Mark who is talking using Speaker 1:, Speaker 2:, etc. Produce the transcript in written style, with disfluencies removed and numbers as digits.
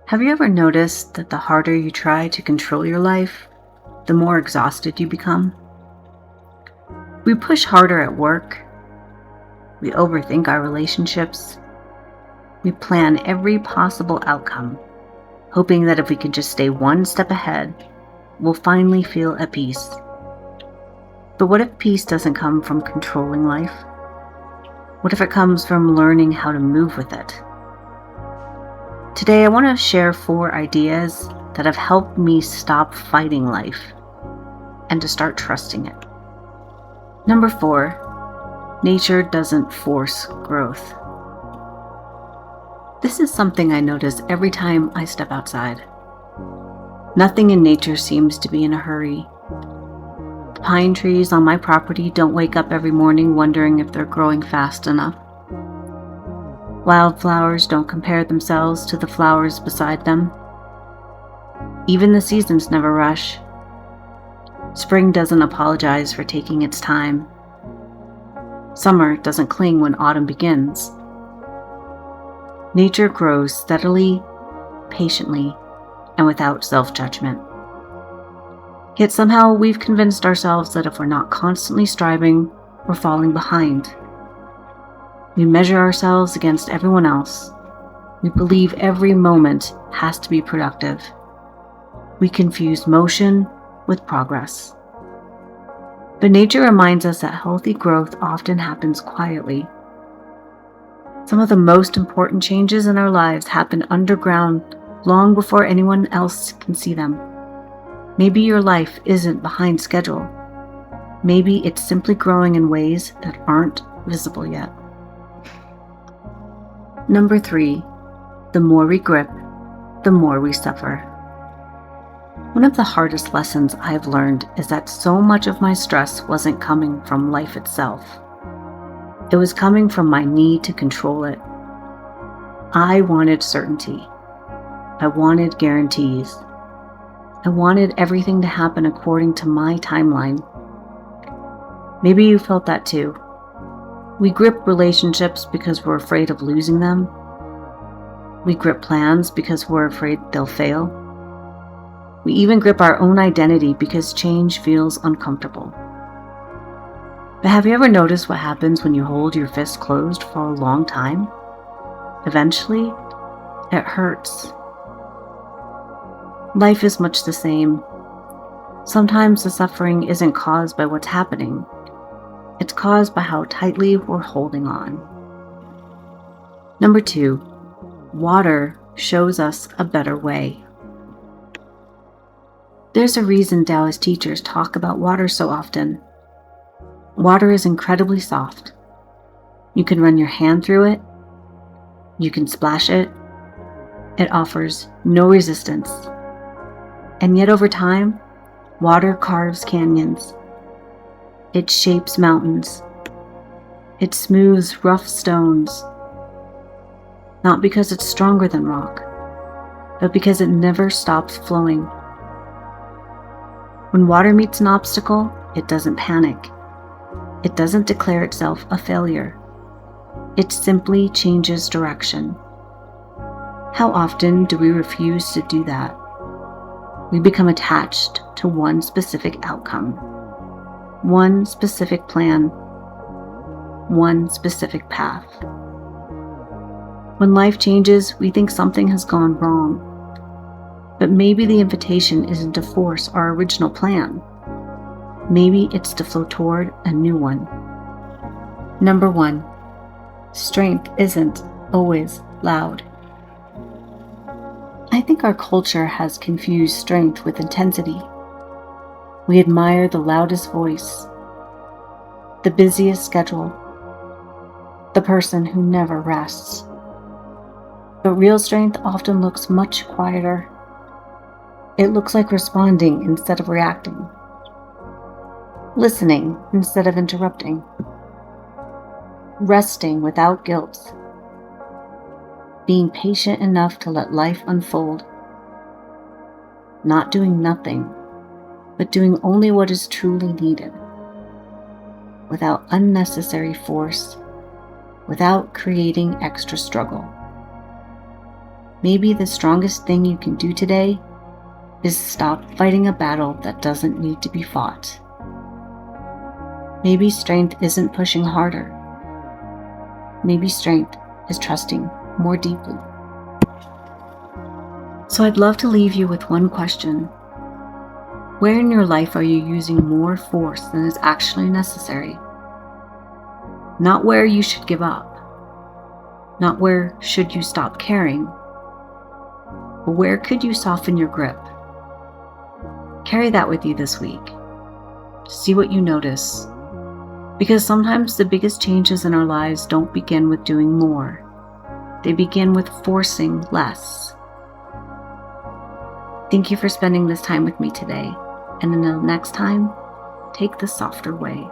Speaker 1: Have you ever noticed that the harder you try to control your life, the more exhausted you become? We push harder at work, we overthink our relationships, we plan every possible outcome, hoping that if we can just stay one step ahead, we'll finally feel at peace. But what if peace doesn't come from controlling life? What if it comes from learning how to move with it? Today, I want to share 4 ideas that have helped me stop fighting life and to start trusting it. Number 4, nature doesn't force growth. This is something I notice every time I step outside. Nothing in nature seems to be in a hurry. The pine trees on my property don't wake up every morning wondering if they're growing fast enough. Wildflowers don't compare themselves to the flowers beside them. Even the seasons never rush. Spring doesn't apologize for taking its time. Summer doesn't cling when autumn begins. Nature grows steadily, patiently, and without self-judgment. Yet somehow we've convinced ourselves that if we're not constantly striving, we're falling behind. We measure ourselves against everyone else. We believe every moment has to be productive. We confuse motion with progress. But nature reminds us that healthy growth often happens quietly. Some of the most important changes in our lives happen underground long before anyone else can see them. Maybe your life isn't behind schedule. Maybe it's simply growing in ways that aren't visible yet. Number 3, the more we grip, the more we suffer. One of the hardest lessons I've learned is that so much of my stress wasn't coming from life itself. It was coming from my need to control it. I wanted certainty. I wanted guarantees. I wanted everything to happen according to my timeline. Maybe you felt that too. We grip relationships because we're afraid of losing them. We grip plans because we're afraid they'll fail. We even grip our own identity because change feels uncomfortable. But have you ever noticed what happens when you hold your fist closed for a long time? Eventually, it hurts. Life is much the same. Sometimes the suffering isn't caused by what's happening. It's caused by how tightly we're holding on. Number 2, water shows us a better way. There's a reason Taoist teachers talk about water so often. Water is incredibly soft. You can run your hand through it. You can splash it. It offers no resistance. And yet over time, water carves canyons. It shapes mountains. It smooths rough stones. Not because it's stronger than rock, but because it never stops flowing. When water meets an obstacle, it doesn't panic. It doesn't declare itself a failure. It simply changes direction. How often do we refuse to do that? We become attached to one specific outcome, one specific plan, one specific path. When life changes, we think something has gone wrong. But maybe the invitation isn't to force our original plan. Maybe it's to flow toward a new one. Number 1, strength isn't always loud. I think our culture has confused strength with intensity. We admire the loudest voice, the busiest schedule, the person who never rests. But real strength often looks much quieter. It looks like responding instead of reacting, listening instead of interrupting, resting without guilt, being patient enough to let life unfold, not doing nothing, but doing only what is truly needed, without unnecessary force, without creating extra struggle. Maybe the strongest thing you can do today is stop fighting a battle that doesn't need to be fought. Maybe strength isn't pushing harder. Maybe strength is trusting more deeply. So I'd love to leave you with one question. Where in your life are you using more force than is actually necessary? Not where you should give up. Not where should you stop caring. But where could you soften your grip? Carry that with you this week. See what you notice. Because sometimes the biggest changes in our lives don't begin with doing more. They begin with forcing less. Thank you for spending this time with me today. And until next time, take the softer way.